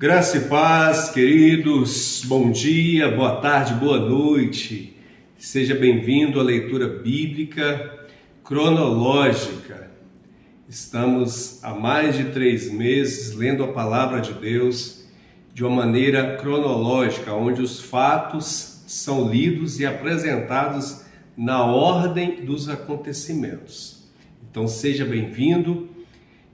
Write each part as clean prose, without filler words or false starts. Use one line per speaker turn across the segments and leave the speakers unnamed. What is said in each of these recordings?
Graça e paz, queridos, bom dia, boa tarde, boa noite. Seja bem-vindo à leitura bíblica cronológica. Estamos há mais de 3 meses lendo a palavra de Deus de uma maneira cronológica, onde os fatos são lidos e apresentados na ordem dos acontecimentos. Então seja bem-vindo.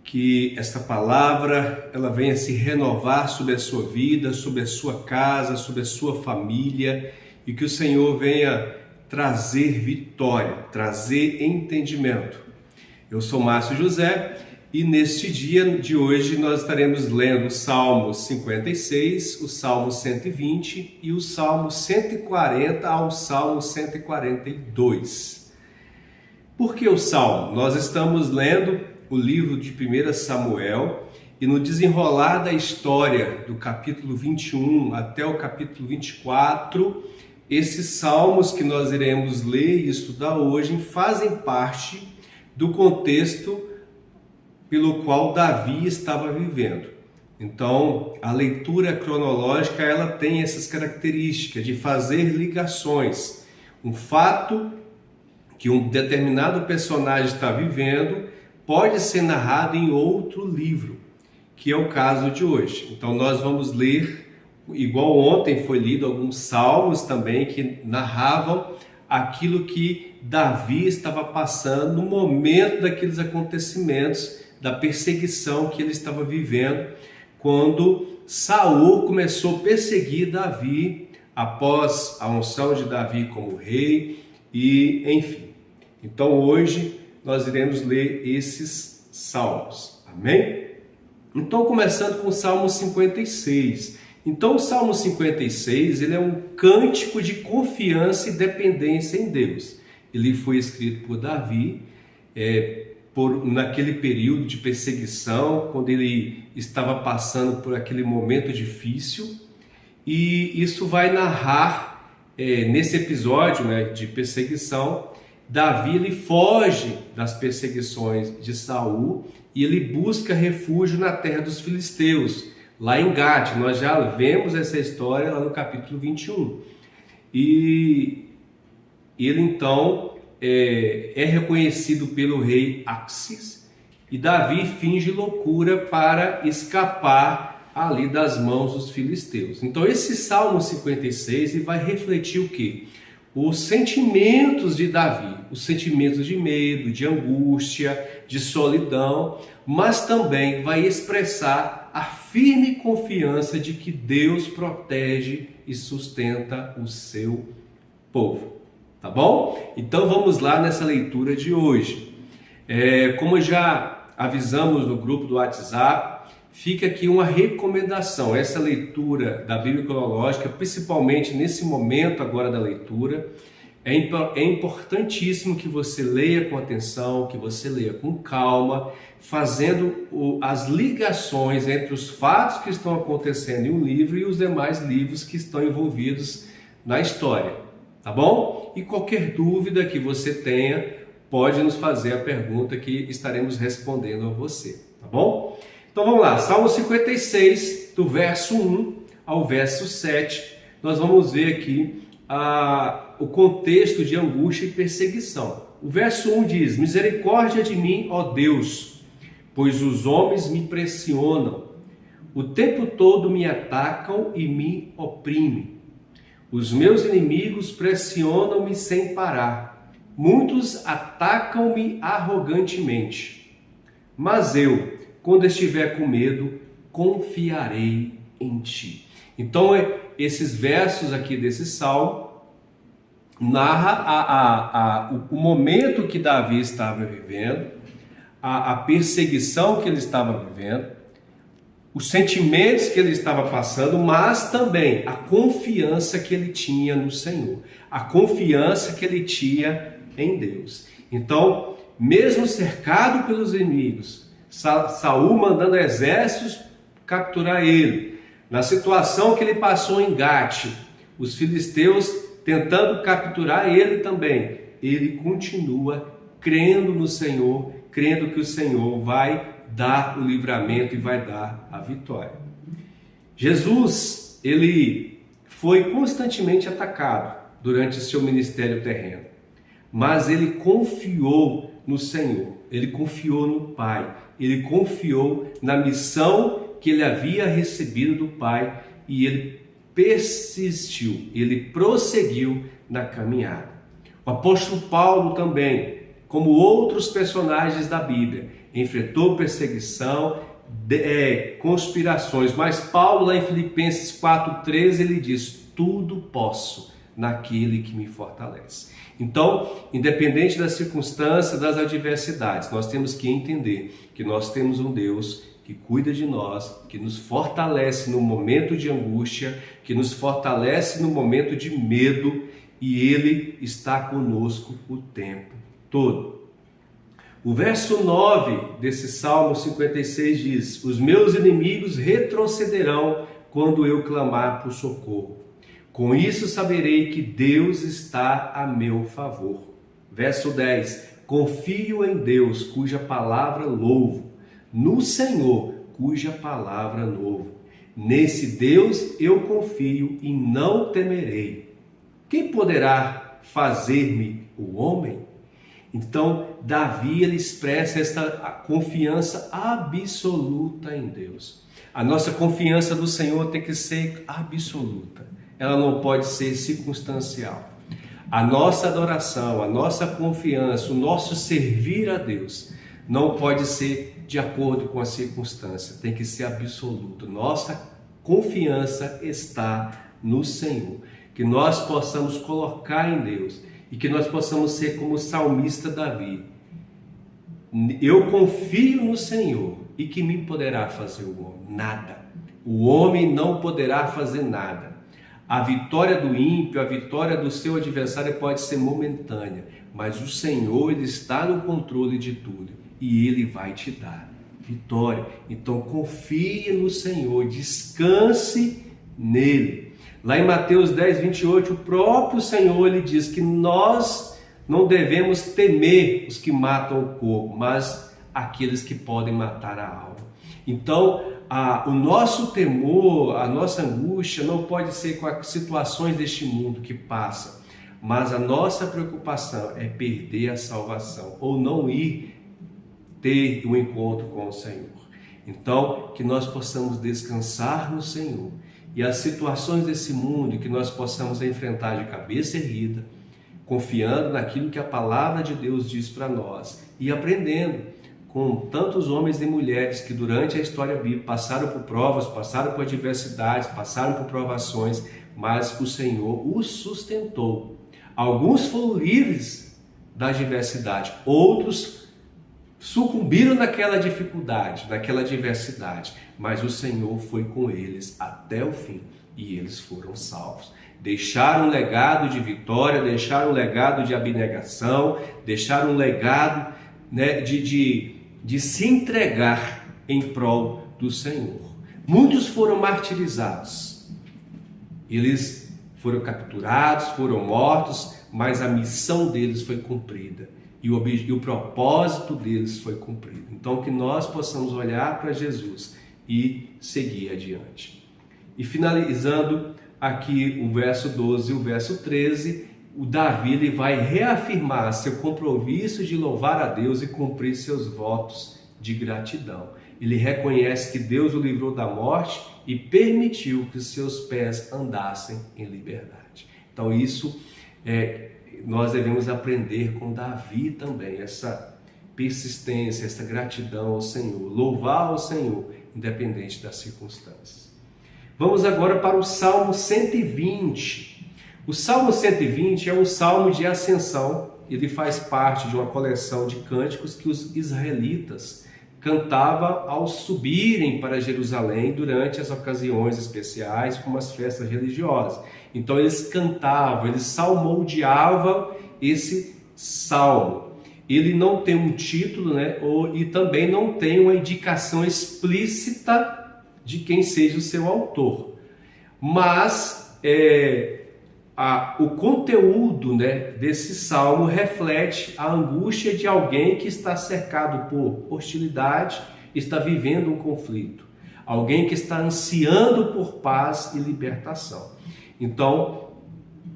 Que esta palavra ela venha se renovar sobre a sua vida, sobre a sua casa, sobre a sua família, e que o Senhor venha trazer vitória, trazer entendimento. Eu sou Márcio José e neste dia de hoje nós estaremos lendo o Salmo 56, o Salmo 120 e o Salmo 140 ao Salmo 142. Por que o Salmo? Nós estamos lendo o livro de 1 Samuel, e no desenrolar da história do capítulo 21 até o capítulo 24, esses salmos que nós iremos ler e estudar hoje fazem parte do contexto pelo qual Davi estava vivendo. Então, a leitura cronológica ela tem essas características de fazer ligações. Um fato que um determinado personagem está vivendo pode ser narrado em outro livro, que é o caso de hoje. Então nós vamos ler, igual ontem foi lido, alguns salmos também que narravam aquilo que Davi estava passando no momento daqueles acontecimentos, da perseguição que ele estava vivendo, quando Saul começou a perseguir Davi após a unção de Davi como rei, e enfim. Então hoje nós iremos ler esses salmos, amém? Então, começando com o Salmo 56. Então, o Salmo 56, ele é um cântico de confiança e dependência em Deus. Ele foi escrito por Davi, naquele período de perseguição, quando ele estava passando por aquele momento difícil, e isso vai narrar, nesse episódio, de perseguição, Davi ele foge das perseguições de Saul e ele busca refúgio na terra dos filisteus, lá em Gate. Nós já vemos essa história lá no capítulo 21. E ele então é reconhecido pelo rei Axis, e Davi finge loucura para escapar ali das mãos dos filisteus. Então esse Salmo 56 ele vai refletir o quê? Os sentimentos de Davi, os sentimentos de medo, de angústia, de solidão, mas também vai expressar a firme confiança de que Deus protege e sustenta o seu povo. Tá bom? Então vamos lá nessa leitura de hoje. Como já avisamos no grupo do WhatsApp, fica aqui uma recomendação, essa leitura da Bíblia cronológica, principalmente nesse momento agora da leitura, é importantíssimo que você leia com atenção, que você leia com calma, fazendo as ligações entre os fatos que estão acontecendo em um livro e os demais livros que estão envolvidos na história, tá bom? E qualquer dúvida que você tenha, pode nos fazer a pergunta que estaremos respondendo a você, tá bom? Então vamos lá, Salmo 56, do verso 1 ao verso 7, nós vamos ver aqui o contexto de angústia e perseguição. O verso 1 diz: misericórdia de mim, ó Deus, pois os homens me pressionam, o tempo todo me atacam e me oprimem. Os meus inimigos pressionam-me sem parar, muitos atacam-me arrogantemente, mas eu, quando estiver com medo, confiarei em ti. Então, esses versos aqui desse salmo narra o momento que Davi estava vivendo, a perseguição que ele estava vivendo, os sentimentos que ele estava passando, mas também a confiança que ele tinha no Senhor, a confiança que ele tinha em Deus. Então, mesmo cercado pelos inimigos, Saul mandando exércitos capturar ele. Na situação que ele passou em Gate, os filisteus tentando capturar ele também, ele continua crendo no Senhor, crendo que o Senhor vai dar o livramento e vai dar a vitória. Jesus, ele foi constantemente atacado durante seu ministério terreno, mas ele confiou no Senhor, ele confiou no Pai, ele confiou na missão que ele havia recebido do Pai e ele persistiu, ele prosseguiu na caminhada. O apóstolo Paulo também, como outros personagens da Bíblia, enfrentou perseguição, conspirações, mas Paulo lá em Filipenses 4,13 ele diz: tudo posso naquele que me fortalece. Então, independente das circunstâncias, das adversidades, nós temos que entender que nós temos um Deus que cuida de nós, que nos fortalece no momento de angústia, que nos fortalece no momento de medo, e Ele está conosco o tempo todo. O verso 9 desse Salmo 56 diz: os meus inimigos retrocederão quando eu clamar por socorro. Com isso saberei que Deus está a meu favor. Verso 10: confio em Deus, cuja palavra louvo, no Senhor, cuja palavra louvo. Nesse Deus eu confio e não temerei. Quem poderá fazer-me o homem? Então, Davi ele expressa esta confiança absoluta em Deus. A nossa confiança no Senhor tem que ser absoluta. Ela não pode ser circunstancial. A nossa adoração, a nossa confiança, o nosso servir a Deus não pode ser de acordo com a circunstância, tem que ser absoluto. Nossa confiança está no Senhor. Que nós possamos colocar em Deus e que nós possamos ser como o salmista Davi. Eu confio no Senhor e que me poderá fazer o homem? Nada. O homem não poderá fazer nada. A vitória do ímpio, a vitória do seu adversário pode ser momentânea, mas o Senhor ele está no controle de tudo e Ele vai te dar vitória. Então confie no Senhor, descanse nele. Lá em Mateus 10, 28, o próprio Senhor ele diz que nós não devemos temer os que matam o corpo, mas aqueles que podem matar a alma. Então, o nosso temor, a nossa angústia não pode ser com as situações deste mundo que passam, mas a nossa preocupação é perder a salvação ou não ir ter um encontro com o Senhor. Então, que nós possamos descansar no Senhor e as situações desse mundo que nós possamos enfrentar de cabeça erguida, confiando naquilo que a palavra de Deus diz para nós e aprendendo com tantos homens e mulheres que durante a história bíblica passaram por provas, passaram por adversidades, passaram por provações, mas o Senhor os sustentou. Alguns foram livres da adversidade, outros sucumbiram naquela dificuldade, naquela adversidade, mas o Senhor foi com eles até o fim e eles foram salvos. Deixaram um legado de vitória, deixaram um legado de abnegação, deixaram um legado, né, de se entregar em prol do Senhor. Muitos foram martirizados, eles foram capturados, foram mortos, mas a missão deles foi cumprida e o propósito deles foi cumprido. Então que nós possamos olhar para Jesus e seguir adiante. E finalizando aqui o verso 12 e o verso 13, o Davi ele vai reafirmar seu compromisso de louvar a Deus e cumprir seus votos de gratidão. Ele reconhece que Deus o livrou da morte e permitiu que seus pés andassem em liberdade. Então isso nós devemos aprender com Davi também, essa persistência, essa gratidão ao Senhor, louvar ao Senhor, independente das circunstâncias. Vamos agora para o Salmo 120. O Salmo 120 é um salmo de ascensão, ele faz parte de uma coleção de cânticos que os israelitas cantavam ao subirem para Jerusalém durante as ocasiões especiais, como as festas religiosas. Então eles cantavam, eles salmodiavam esse salmo. Ele não tem um título, né? E também não tem uma indicação explícita de quem seja o seu autor. Mas o conteúdo, né, desse salmo reflete a angústia de alguém que está cercado por hostilidade, está vivendo um conflito. alguém que está ansiando por paz e libertação. Então,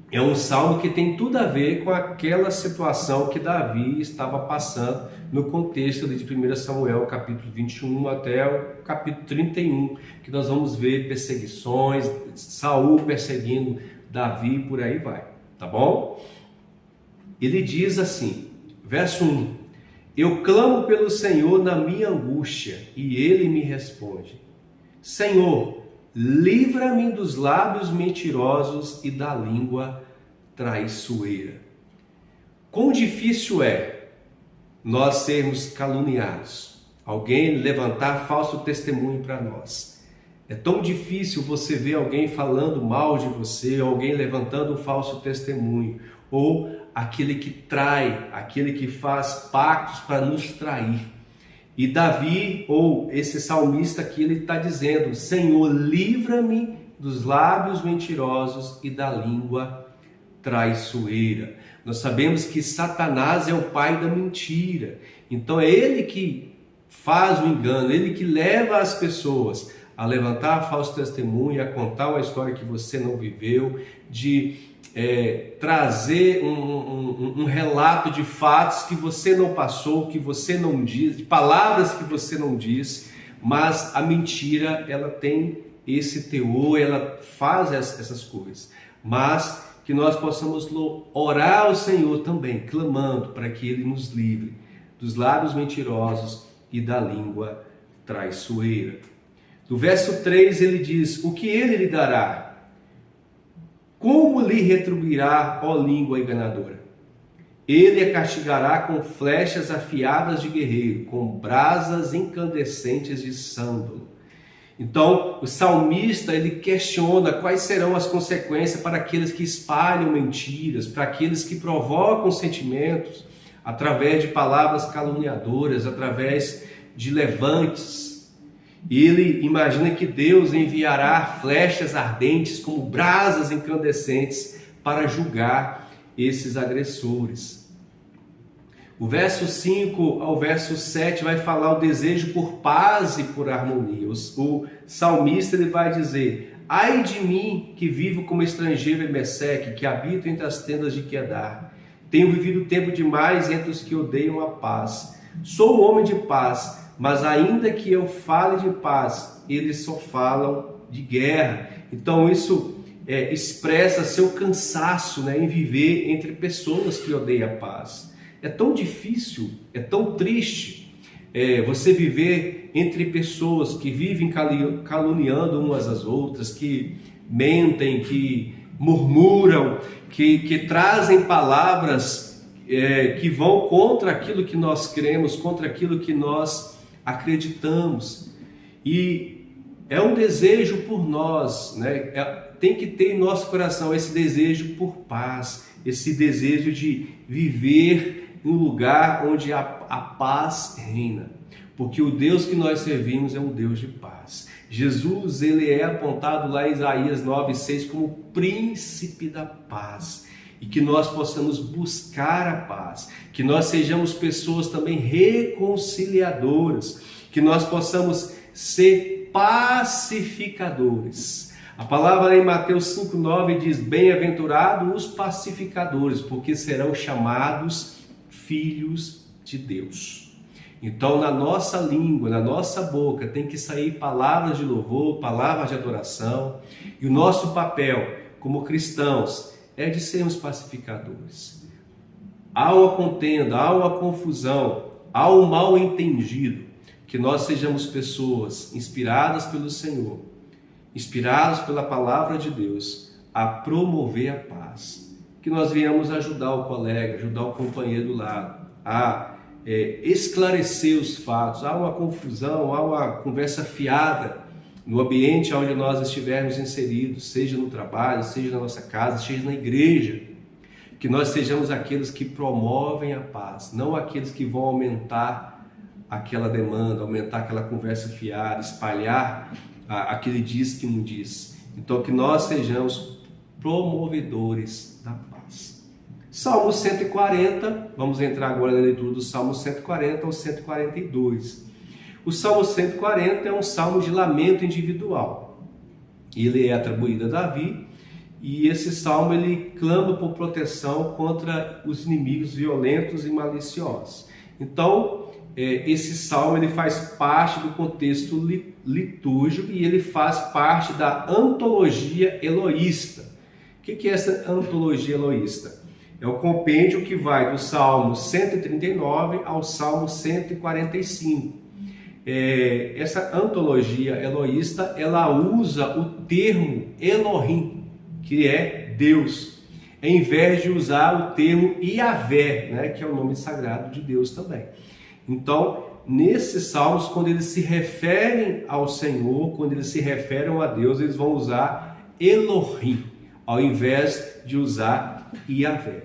é um salmo que tem tudo a ver com aquela situação que Davi estava passando no contexto de 1 Samuel, capítulo 21 até o capítulo 31, que nós vamos ver perseguições, Saul perseguindo Davi, por aí vai, tá bom? Ele diz assim, verso 1, eu clamo pelo Senhor na minha angústia, e Ele me responde. Senhor, livra-me dos lábios mentirosos e da língua traiçoeira. Quão difícil é nós sermos caluniados, alguém levantar falso testemunho para nós. É tão difícil você ver alguém falando mal de você, alguém levantando um falso testemunho, ou aquele que trai, aquele que faz pactos para nos trair. E Davi, ou esse salmista aqui, ele está dizendo, Senhor, livra-me dos lábios mentirosos e da língua traiçoeira. Nós sabemos que Satanás é o pai da mentira. Então é ele que faz o engano, ele que leva as pessoas a levantar falso testemunho, a contar uma história que você não viveu, de trazer um relato de fatos que você não passou, que você não diz, de palavras que você não disse, mas a mentira, ela tem esse teor, ela faz essas coisas. Mas que nós possamos orar ao Senhor também, clamando para que Ele nos livre dos lábios mentirosos e da língua traiçoeira. No verso 3 ele diz, o que Ele lhe dará? Como lhe retribuirá, ó língua enganadora? Ele a castigará com flechas afiadas de guerreiro, com brasas incandescentes de sândalo. Então, o salmista, ele questiona quais serão as consequências para aqueles que espalham mentiras, para aqueles que provocam sentimentos através de palavras caluniadoras, através de levantes. Ele imagina que Deus enviará flechas ardentes como brasas incandescentes para julgar esses agressores. O verso 5 ao verso 7 vai falar o desejo por paz e por harmonia. O salmista ele vai dizer, ai de mim que vivo como estrangeiro em Meseque, que habito entre as tendas de Quedar. Tenho vivido tempo demais entre os que odeiam a paz. Sou um homem de paz, mas ainda que eu fale de paz, eles só falam de guerra. Então isso expressa seu cansaço, em viver entre pessoas que odeiam a paz. É tão difícil, é tão triste você viver entre pessoas que vivem caluniando umas às outras, que mentem, que murmuram, que trazem palavras que vão contra aquilo que nós cremos, contra aquilo que nós acreditamos. E é um desejo por nós, tem que ter em nosso coração esse desejo por paz, esse desejo de viver em um lugar onde a paz reina, porque o Deus que nós servimos é um Deus de paz. Jesus, ele é apontado lá em Isaías 9:6 como príncipe da paz, e que nós possamos buscar a paz, que nós sejamos pessoas também reconciliadoras, que nós possamos ser pacificadores. A palavra em Mateus 5:9 diz, bem-aventurados os pacificadores, porque serão chamados filhos de Deus. Então, na nossa língua, na nossa boca, tem que sair palavras de louvor, palavras de adoração, e o nosso papel como cristãos é de sermos pacificadores. Há uma contenda, há uma confusão, há um mal entendido, que nós sejamos pessoas inspiradas pelo Senhor, inspirados pela palavra de Deus, a promover a paz. Que nós venhamos ajudar o colega, ajudar o companheiro do lado, a esclarecer os fatos. Há uma confusão, há uma conversa fiada no ambiente onde nós estivermos inseridos, seja no trabalho, seja na nossa casa, seja na igreja. Que nós sejamos aqueles que promovem a paz, não aqueles que vão aumentar aquela demanda, aumentar aquela conversa fiada, espalhar aquele diz que não diz. Então que nós sejamos promovedores da paz. Salmo 140, vamos entrar agora na leitura do Salmo 140 ao 142. O Salmo 140 é um salmo de lamento individual. Ele é atribuído a Davi, e esse salmo ele clama por proteção contra os inimigos violentos e maliciosos. Então, esse salmo ele faz parte do contexto litúrgico e ele faz parte da antologia eloísta. O que é essa antologia eloísta? É o compêndio que vai do Salmo 139 ao Salmo 145. Essa antologia eloísta, ela usa o termo Elohim, que é Deus, em vez de usar o termo Yahvé, né, que é o nome sagrado de Deus também. Então, nesses salmos, quando eles se referem ao Senhor, quando eles se referem a Deus, eles vão usar Elohim, ao invés de usar Yahvé.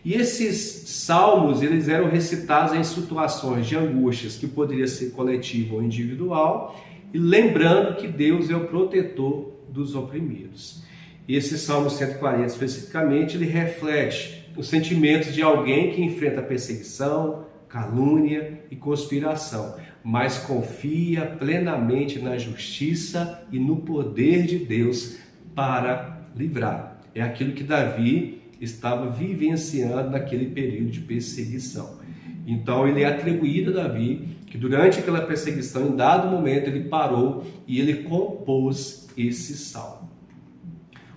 E esses salmos, eles eram recitados em situações de angústias, que poderia ser coletivo ou individual, e lembrando que Deus é o protetor dos oprimidos. E esse Salmo 140, especificamente, ele reflete os sentimentos de alguém que enfrenta perseguição, calúnia e conspiração, mas confia plenamente na justiça e no poder de Deus para livrar. É aquilo que Davi estava vivenciando naquele período de perseguição. Então ele é atribuído a Davi que durante aquela perseguição, em dado momento, ele parou e ele compôs esse salmo.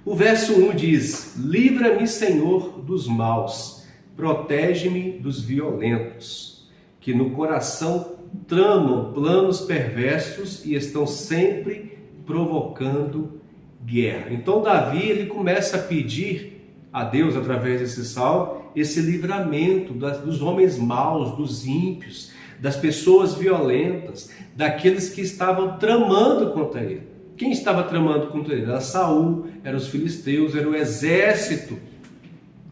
O verso 1 diz: livra-me, Senhor, dos maus, protege-me dos violentos, que no coração tramam planos perversos e estão sempre provocando guerra. Então Davi ele começa a pedir a Deus, através desse salmo, esse livramento dos homens maus, dos ímpios, das pessoas violentas, daqueles que estavam tramando contra ele. Quem estava tramando contra ele? Era Saul, eram os filisteus, era o exército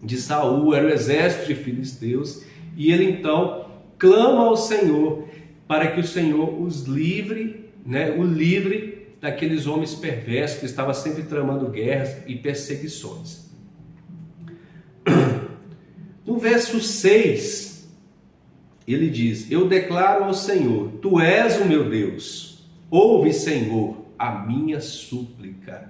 de Saul, era o exército de filisteus, e ele então clama ao Senhor para que o Senhor os livre, o livre daqueles homens perversos que estavam sempre tramando guerras e perseguições. No verso 6, ele diz: eu declaro ao Senhor, tu és o meu Deus, ouve, Senhor, a minha súplica.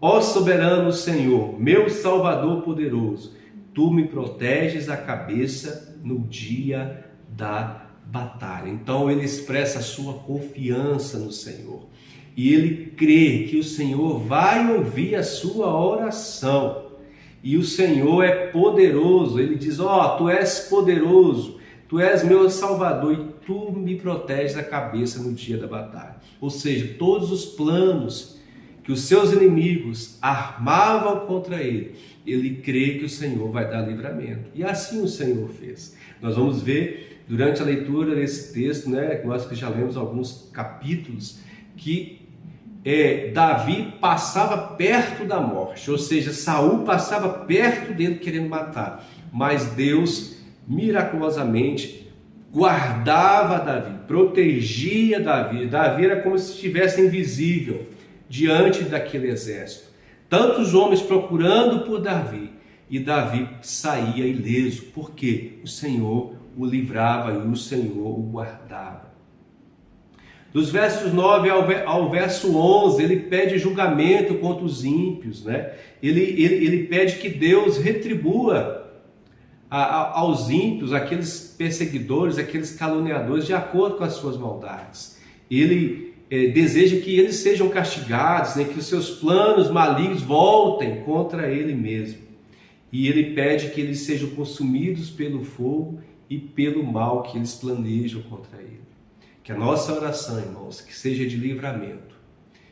Ó soberano Senhor, meu Salvador poderoso, tu me proteges a cabeça no dia da batalha. Então ele expressa a sua confiança no Senhor. E ele crê que o Senhor vai ouvir a sua oração. E o Senhor é poderoso. Ele diz: tu és poderoso, tu és meu Salvador e tu me proteges a cabeça no dia da batalha. Ou seja, todos os planos que os seus inimigos armavam contra ele, ele crê que o Senhor vai dar livramento. E assim o Senhor fez. Nós vamos ver durante a leitura desse texto, nós que já lemos alguns capítulos, que Davi passava perto da morte, ou seja, Saul passava perto dele querendo matar, mas Deus miraculosamente guardava Davi, protegia Davi. Davi era como se estivesse invisível diante daquele exército. Tantos homens procurando por Davi, e Davi saía ileso, porque o Senhor o livrava e o Senhor o guardava. Dos versos 9 ao verso 11, ele pede julgamento contra os ímpios, Ele pede que Deus retribua aos ímpios, aqueles perseguidores, aqueles caluniadores, de acordo com as suas maldades. Ele deseja que eles sejam castigados, que os seus planos malignos voltem contra ele mesmo. E ele pede que eles sejam consumidos pelo fogo e pelo mal que eles planejam contra ele. Que a nossa oração, irmãos, que seja de livramento.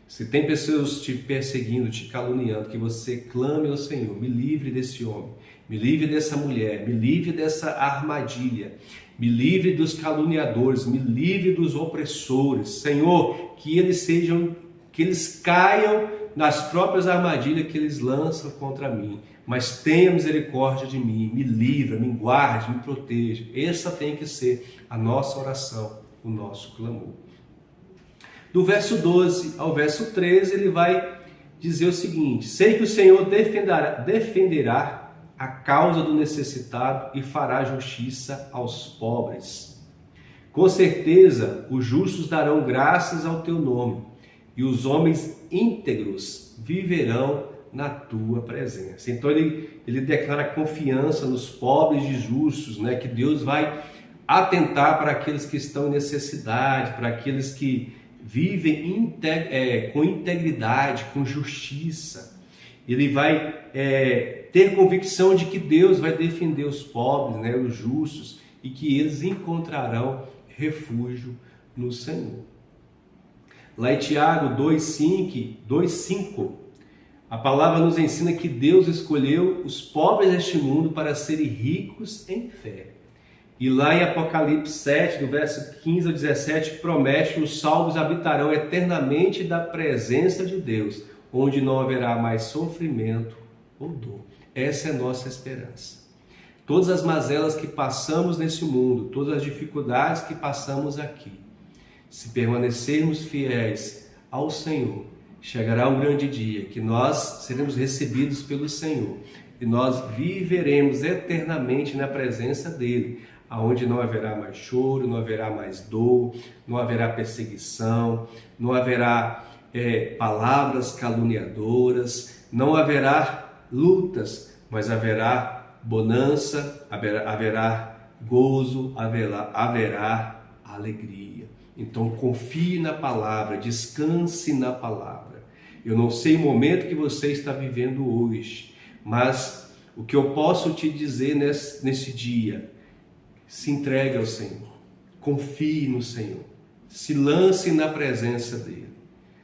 Se tem pessoas te perseguindo, te caluniando, que você clame ao Senhor: me livre desse homem, me livre dessa mulher, me livre dessa armadilha, me livre dos caluniadores, me livre dos opressores. Senhor, que eles caiam nas próprias armadilhas que eles lançam contra mim, mas tenha misericórdia de mim, me livre, me guarde, me proteja. Essa tem que ser a nossa oração, o nosso clamor. Do verso 12 ao verso 13, ele vai dizer o seguinte: sei que o Senhor defenderá a causa do necessitado e fará justiça aos pobres. Com certeza, os justos darão graças ao teu nome, e os homens íntegros viverão na tua presença. Então ele declara confiança nos pobres e justos, né? Que Deus vai atentar para aqueles que estão em necessidade, para aqueles que vivem com integridade, com justiça. Ele vai ter convicção de que Deus vai defender os pobres, né? Os justos, e que eles encontrarão refúgio no Senhor. Lá em Tiago 2,5, a palavra nos ensina que Deus escolheu os pobres deste mundo para serem ricos em fé. E lá em Apocalipse 7, do verso 15 ao 17, promete que os salvos habitarão eternamente da presença de Deus, onde não haverá mais sofrimento ou dor. Essa é a nossa esperança. Todas as mazelas que passamos nesse mundo, todas as dificuldades que passamos aqui, se permanecermos fiéis ao Senhor, chegará um grande dia que nós seremos recebidos pelo Senhor e nós viveremos eternamente na presença dele, aonde não haverá mais choro, não haverá mais dor, não haverá perseguição, não haverá palavras caluniadoras, não haverá lutas, mas haverá bonança, haverá gozo, haverá alegria. Então confie na palavra, descanse na palavra. Eu não sei o momento que você está vivendo hoje, mas o que eu posso te dizer nesse dia: se entregue ao Senhor, confie no Senhor, se lance na presença dele.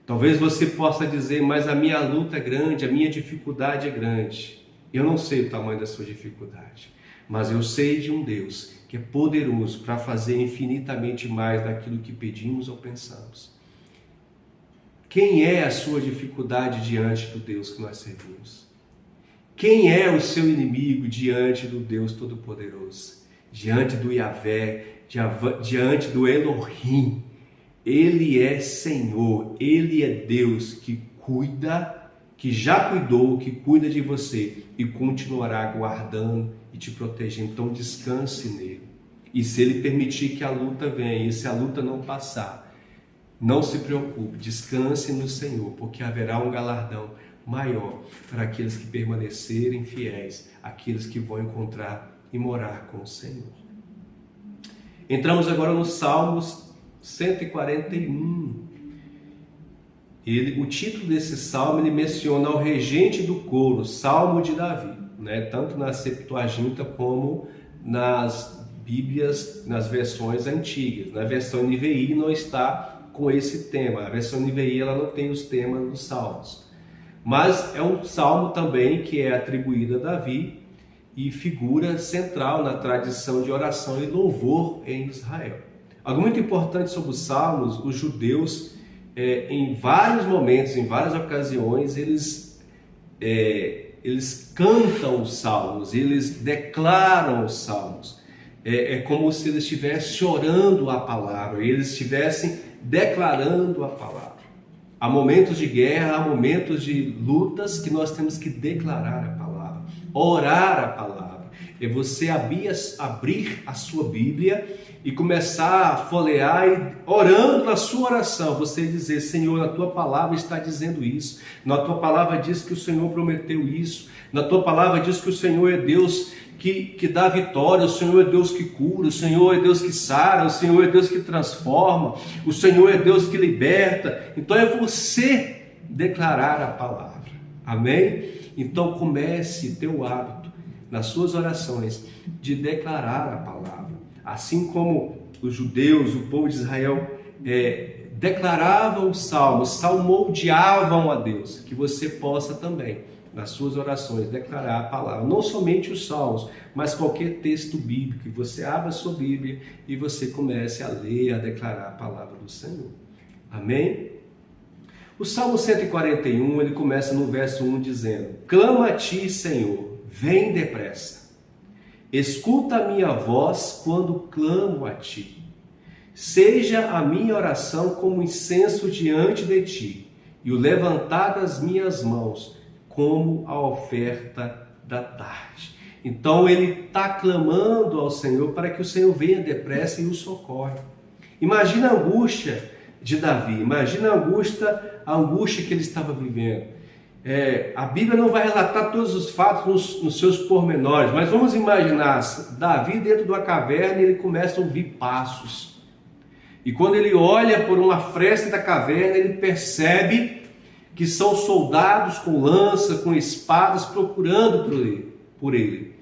Talvez você possa dizer, mas a minha luta é grande, a minha dificuldade é grande. Eu não sei o tamanho da sua dificuldade, mas eu sei de um Deus que é poderoso para fazer infinitamente mais daquilo que pedimos ou pensamos. Quem é a sua dificuldade diante do Deus que nós servimos? Quem é o seu inimigo diante do Deus Todo-Poderoso? Diante do Yahvé, diante do Elohim. Ele é Senhor, Ele é Deus que cuida, que já cuidou, que cuida de você e continuará guardando e te protegendo. Então descanse nele. E se ele permitir que a luta venha, e se a luta não passar, não se preocupe, descanse no Senhor, porque haverá um galardão maior para aqueles que permanecerem fiéis, aqueles que vão encontrar e morar com o Senhor. Entramos agora no Salmos 141. O título desse salmo ele menciona o regente do coro, Salmo de Davi, né? Tanto na Septuaginta como nas Bíblias, nas versões antigas. Na versão NVI não está com esse tema. A versão NVI ela não tem os temas dos salmos. Mas é um salmo também que é atribuído a Davi e figura central na tradição de oração e louvor em Israel. Algo muito importante sobre os salmos: os judeus, em vários momentos, em várias ocasiões, eles cantam os salmos, eles declaram os salmos. É como se eles estivessem orando a palavra, eles estivessem declarando a palavra. Há momentos de guerra, há momentos de lutas que nós temos que declarar a palavra, orar a palavra. É você abrir a sua Bíblia e começar a folhear e orando na sua oração, você dizer: Senhor, na tua palavra está dizendo isso, na tua palavra diz que o Senhor prometeu isso, na tua palavra diz que o Senhor é Deus que dá vitória, o Senhor é Deus que cura, o Senhor é Deus que sara, o Senhor é Deus que transforma, o Senhor é Deus que liberta. Então é você declarar a palavra, amém? Então comece teu hábito nas suas orações de declarar a palavra. Assim como os judeus, o povo de Israel, declaravam os salmos, salmodiavam a Deus, que você possa também, nas suas orações, declarar a palavra. Não somente os salmos, mas qualquer texto bíblico, que você abra a sua Bíblia e você comece a ler, a declarar a palavra do Senhor. Amém? O Salmo 141, ele começa no verso 1 dizendo: clama a ti, Senhor, vem depressa. Escuta a minha voz quando clamo a ti. Seja a minha oração como incenso diante de ti, e o levantar das minhas mãos como a oferta da tarde. Então ele está clamando ao Senhor para que o Senhor venha depressa e o socorre. Imagina a angústia de Davi, imagina a angústia que ele estava vivendo. A Bíblia não vai relatar todos os fatos nos seus pormenores, mas vamos imaginar, Davi dentro de uma caverna, ele começa a ouvir passos. E quando ele olha por uma fresta da caverna, ele percebe que são soldados com lança, com espadas, procurando por ele.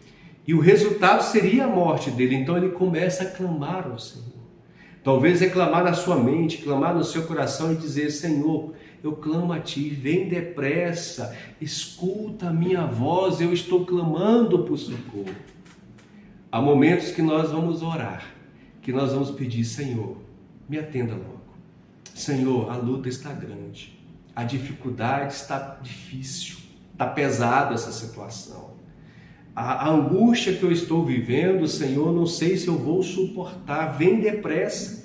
E o resultado seria a morte dele. Então ele começa a clamar ao Senhor. Talvez reclamar na sua mente, clamar no seu coração e dizer: Senhor, eu clamo a Ti, vem depressa, escuta a minha voz, eu estou clamando por socorro. Há momentos que nós vamos orar, que nós vamos pedir: Senhor, me atenda logo. Senhor, a luta está grande, a dificuldade está difícil, está pesada essa situação. A angústia que eu estou vivendo, Senhor, não sei se eu vou suportar. Vem depressa,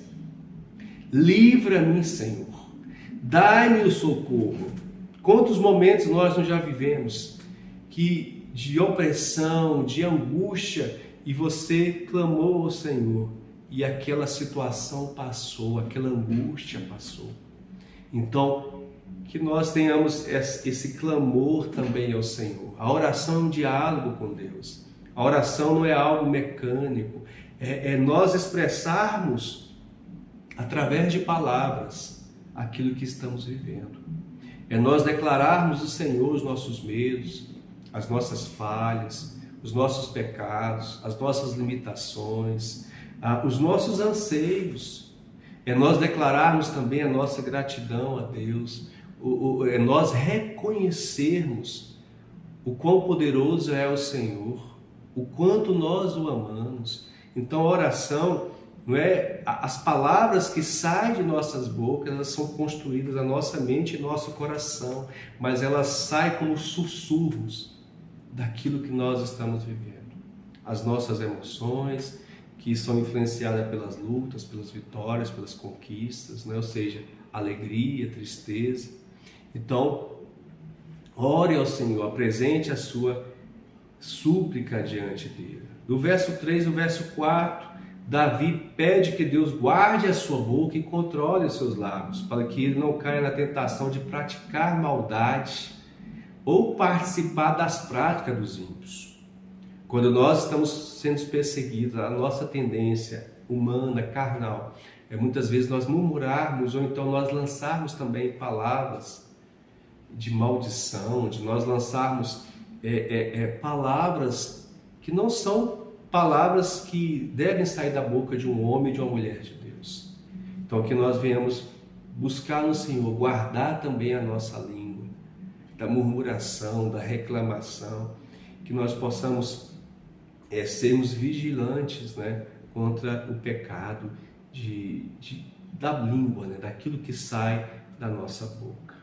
livra-me, Senhor, dai-me o socorro. Quantos momentos nós não já vivemos de opressão, de angústia, e você clamou ao Senhor e aquela situação passou, aquela angústia passou. Então, que nós tenhamos esse clamor também ao Senhor. A oração é um diálogo com Deus. A oração não é algo mecânico. É nós expressarmos, através de palavras, aquilo que estamos vivendo. É nós declararmos ao Senhor os nossos medos, as nossas falhas, os nossos pecados, as nossas limitações, os nossos anseios. É nós declararmos também a nossa gratidão a Deus. É nós reconhecermos o quão poderoso é o Senhor, o quanto nós o amamos. Então a oração, não é, as palavras que saem de nossas bocas, elas são construídas na nossa mente e nosso coração, mas elas saem como sussurros daquilo que nós estamos vivendo. As nossas emoções, que são influenciadas pelas lutas, pelas vitórias, pelas conquistas, né? Ou seja, alegria, tristeza. Então, ore ao Senhor, apresente a sua súplica diante dele. Do verso 3 ao verso 4, Davi pede que Deus guarde a sua boca e controle os seus lábios, para que ele não caia na tentação de praticar maldade ou participar das práticas dos ímpios. Quando nós estamos sendo perseguidos, a nossa tendência humana, carnal, é muitas vezes nós murmurarmos ou então nós lançarmos também palavras de maldição, de nós lançarmos palavras que não são palavras que devem sair da boca de um homem e de uma mulher de Deus. Então que nós venhamos buscar no Senhor, guardar também a nossa língua, da murmuração, da reclamação, que nós possamos sermos vigilantes, né, contra o pecado da língua, né, daquilo que sai da nossa boca.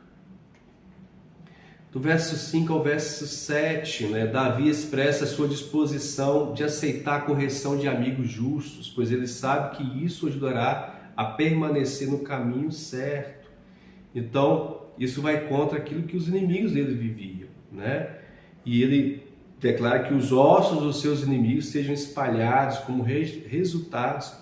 Do verso 5 ao verso 7, né, Davi expressa a sua disposição de aceitar a correção de amigos justos, pois ele sabe que isso ajudará a permanecer no caminho certo. Então, isso vai contra aquilo que os inimigos dele viviam, né? E ele declara que os ossos dos seus inimigos sejam espalhados como resultados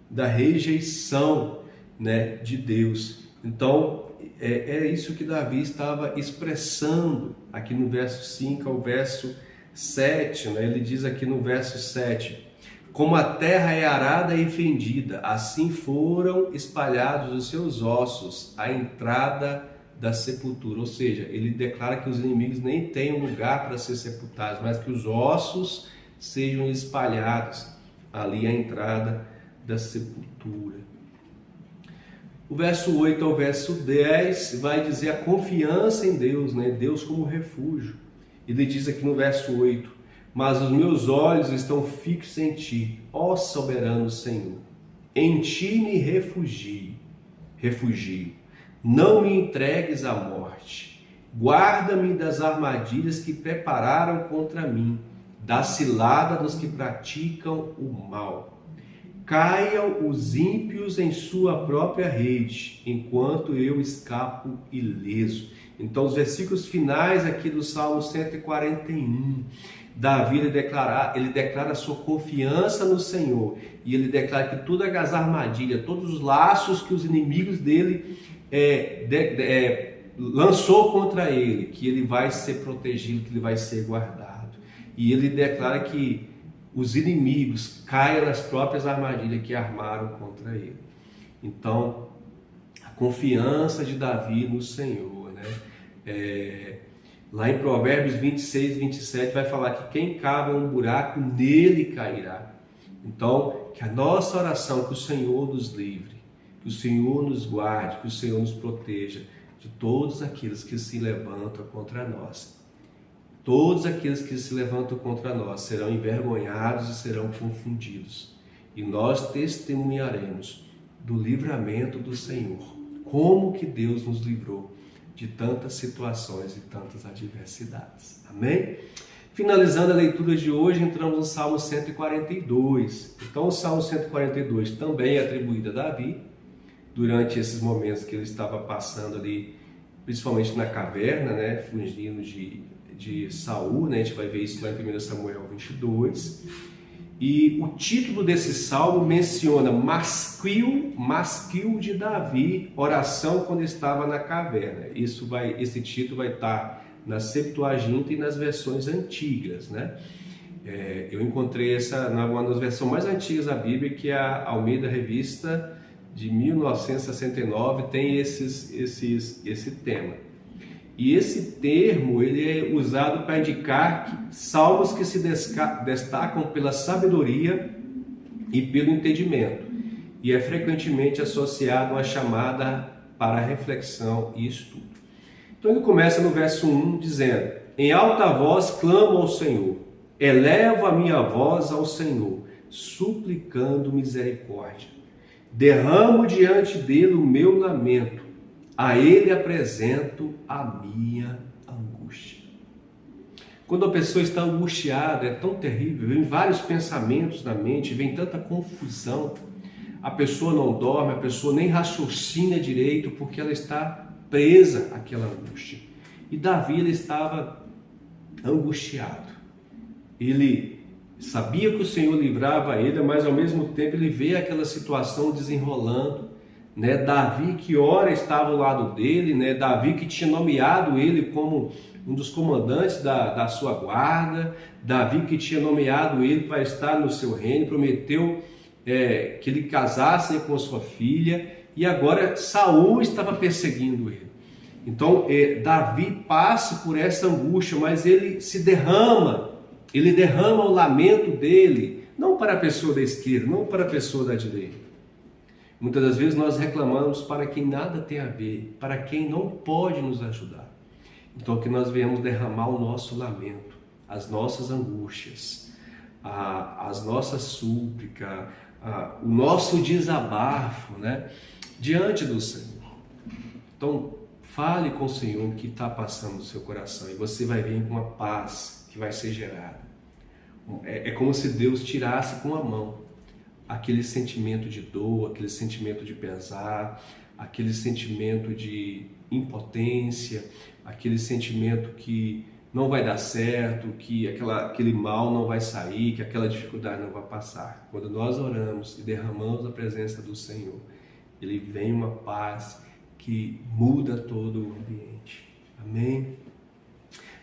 da rejeição, né, de Deus. Então, é isso que Davi estava expressando aqui no verso 5 ao verso 7. Né? Ele diz aqui no verso 7: como a terra é arada e fendida, assim foram espalhados os seus ossos à entrada da sepultura. Ou seja, ele declara que os inimigos nem têm um lugar para ser sepultados, mas que os ossos sejam espalhados ali à entrada da sepultura. O verso 8 ao verso 10 vai dizer a confiança em Deus, né? Deus como refúgio. Ele diz aqui no verso 8: mas os meus olhos estão fixos em Ti, ó soberano Senhor. Em Ti me refugio. Não me entregues à morte. Guarda-me das armadilhas que prepararam contra mim, da cilada dos que praticam o mal. Caiam os ímpios em sua própria rede, enquanto eu escapo ileso. Então, os versículos finais aqui do Salmo 141 Davi ele declara a sua confiança no Senhor, e ele declara que todas as armadilhas, todos os laços que os inimigos dele lançou contra ele, que ele vai ser protegido, que ele vai ser guardado. E ele declara que os inimigos caiam nas próprias armadilhas que armaram contra ele. Então, a confiança de Davi no Senhor, né? Lá em Provérbios 26, 27 vai falar que quem cava um buraco, nele cairá. Então, que a nossa oração, que o Senhor nos livre, que o Senhor nos guarde, que o Senhor nos proteja de todos aqueles que se levantam contra nós. Todos aqueles que se levantam contra nós serão envergonhados e serão confundidos. E nós testemunharemos do livramento do Senhor. Como que Deus nos livrou de tantas situações e tantas adversidades. Amém? Finalizando a leitura de hoje, entramos no Salmo 142. Então, o Salmo 142 também é atribuído a Davi, durante esses momentos que ele estava passando ali, principalmente na caverna, né, fugindo de Saul, né, a gente vai ver isso lá em 1 Samuel 22. E o título desse salmo menciona Masquil de Davi, oração quando estava na caverna. Esse título vai estar na Septuaginta e nas versões antigas, né? Eu encontrei essa uma das versões mais antigas da Bíblia, que é a Almeida Revista de 1969, tem esse tema. E esse termo ele é usado para indicar salmos que se destacam pela sabedoria e pelo entendimento, e é frequentemente associado a uma chamada para reflexão e estudo. Então ele começa no verso 1 dizendo: em alta voz clamo ao Senhor, elevo a minha voz ao Senhor, suplicando misericórdia. Derramo diante dele o meu lamento, a ele apresento a minha angústia. Quando a pessoa está angustiada, é tão terrível, vem vários pensamentos na mente, vem tanta confusão, a pessoa não dorme, a pessoa nem raciocina direito, porque ela está presa àquela angústia. E Davi, ele estava angustiado. Ele sabia que o Senhor livrava ele, mas ao mesmo tempo ele vê aquela situação desenrolando, né? Davi que ora estava ao lado dele, né? Davi que tinha nomeado ele como um dos comandantes da sua guarda, Davi que tinha nomeado ele para estar no seu reino, prometeu que ele casasse com a sua filha, e agora Saul estava perseguindo ele. Então Davi passa por essa angústia, mas ele derrama o lamento dele, não para a pessoa da esquerda, não para a pessoa da direita. Muitas das vezes nós reclamamos para quem nada tem a ver, para quem não pode nos ajudar. Então que nós venhamos derramar o nosso lamento, as nossas angústias, as nossas súplicas, o nosso desabafo, né, diante do Senhor. Então fale com o Senhor o que está passando no seu coração, e você vai vir com uma paz que vai ser gerada. É como se Deus tirasse com a mão aquele sentimento de dor, aquele sentimento de pesar, aquele sentimento de impotência, aquele sentimento que não vai dar certo, que aquele mal não vai sair, que aquela dificuldade não vai passar. Quando nós oramos e derramamos a presença do Senhor, ele vem uma paz que muda todo o ambiente. Amém?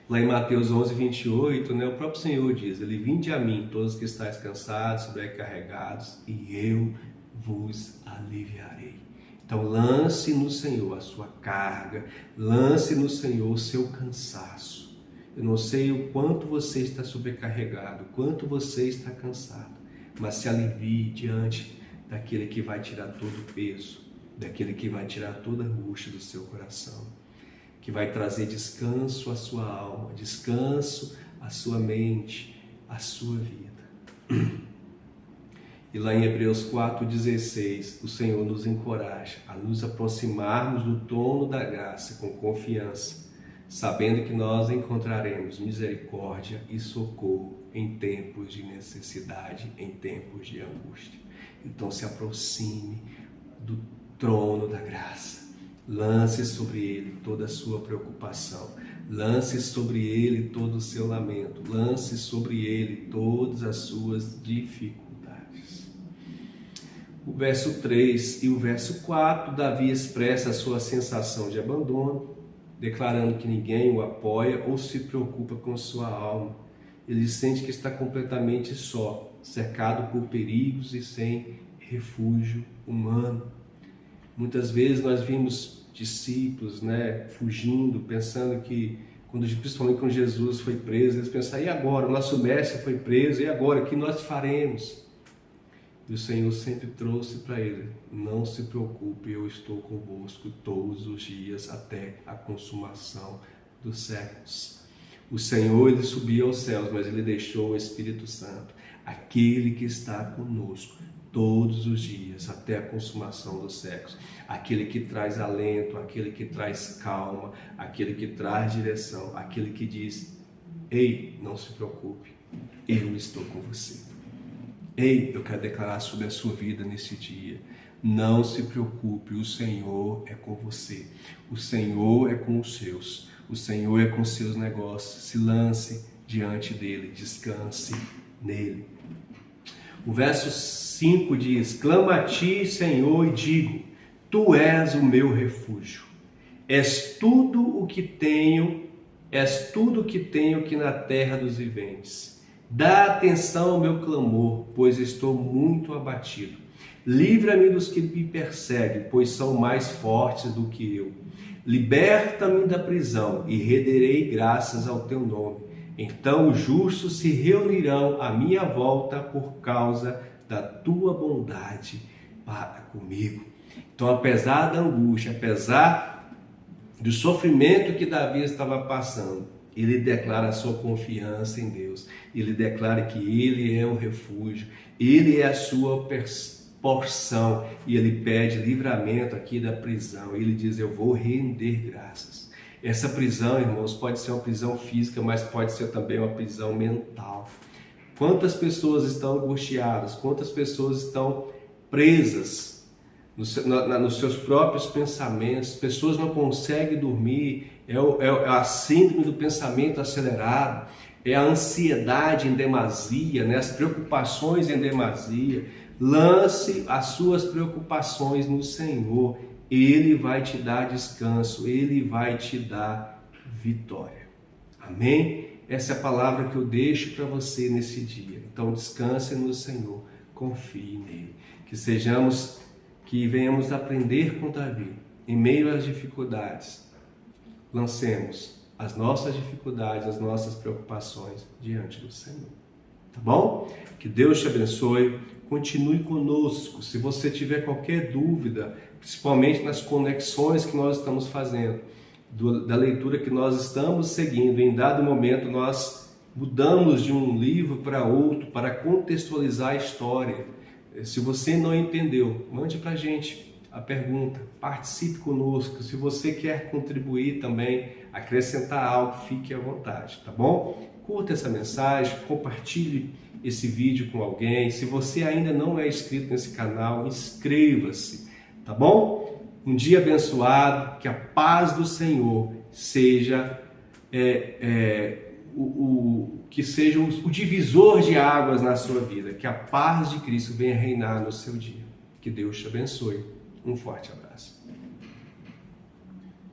Lá em Mateus 11, 28, né, o próprio Senhor diz: vinde a mim, todos que estáis cansados, sobrecarregados, e eu vos aliviarei. Então lance no Senhor a sua carga, lance no Senhor o seu cansaço. Eu não sei o quanto você está sobrecarregado, o quanto você está cansado, mas se alivie diante daquele que vai tirar todo o peso, daquele que vai tirar toda a angústia do seu coração, que vai trazer descanso à sua alma, descanso à sua mente, à sua vida. E lá em Hebreus 4,16, o Senhor nos encoraja a nos aproximarmos do trono da graça com confiança, sabendo que nós encontraremos misericórdia e socorro em tempos de necessidade, em tempos de angústia. Então se aproxime do trono da graça. Lance sobre ele toda a sua preocupação. Lance sobre ele todo o seu lamento. Lance sobre ele todas as suas dificuldades. O verso 3 e o verso 4, Davi expressa a sua sensação de abandono, declarando que ninguém o apoia ou se preocupa com sua alma. Ele sente que está completamente só, cercado por perigos e sem refúgio humano. Muitas vezes nós vimos discípulos, fugindo, pensando que, principalmente quando Jesus foi preso, eles pensaram, e agora? O nosso mestre foi preso, e agora? O que nós faremos? E o Senhor sempre trouxe para ele, não se preocupe, eu estou convosco todos os dias até a consumação dos séculos. O Senhor, ele subiu aos céus, mas ele deixou o Espírito Santo, aquele que está conosco todos os dias até a consumação dos séculos, aquele que traz alento, aquele que traz calma, aquele que traz direção, aquele que diz, ei, não se preocupe, eu estou com você. Ei, eu quero declarar sobre a sua vida nesse dia, não se preocupe, o Senhor é com você, o Senhor é com os seus, o Senhor é com os seus negócios, se lance diante dele, descanse nele. O verso 5 diz, clama a ti, Senhor, e digo, tu és o meu refúgio. És tudo o que tenho aqui na terra dos viventes. Dá atenção ao meu clamor, pois estou muito abatido. Livra-me dos que me perseguem, pois são mais fortes do que eu. Liberta-me da prisão e renderei graças ao teu nome. Então os justos se reunirão à minha volta por causa da tua bondade para comigo. Então, apesar da angústia, apesar do sofrimento que Davi estava passando, ele declara a sua confiança em Deus. Ele declara que ele é o refúgio, ele é a sua porção, e ele pede livramento aqui da prisão. Ele diz, eu vou render graças. Essa prisão, irmãos, pode ser uma prisão física, mas pode ser também uma prisão mental. Quantas pessoas estão angustiadas, quantas pessoas estão presas nos seus próprios pensamentos, pessoas não conseguem dormir, é a síndrome do pensamento acelerado, é a ansiedade em demasia, as preocupações em demasia. Lance as suas preocupações no Senhor, Ele vai te dar descanso, Ele vai te dar vitória. Amém? Essa é a palavra que eu deixo para você nesse dia. Então descanse no Senhor, confie nele. Que venhamos aprender com Davi, em meio às dificuldades. Lancemos as nossas dificuldades, as nossas preocupações diante do Senhor. Tá bom? Que Deus te abençoe. Continue conosco. Se você tiver qualquer dúvida, principalmente nas conexões que nós estamos fazendo, da leitura que nós estamos seguindo, em dado momento nós mudamos de um livro para outro para contextualizar a história. Se você não entendeu, mande para a gente a pergunta, participe conosco. Se você quer contribuir também, acrescentar algo, fique à vontade, tá bom? Curta essa mensagem, compartilhe esse vídeo com alguém. Se você ainda não é inscrito nesse canal, inscreva-se, tá bom? Um dia abençoado, que a paz do Senhor seja o divisor de águas na sua vida, que a paz de Cristo venha reinar no seu dia. Que Deus te abençoe. Um forte abraço.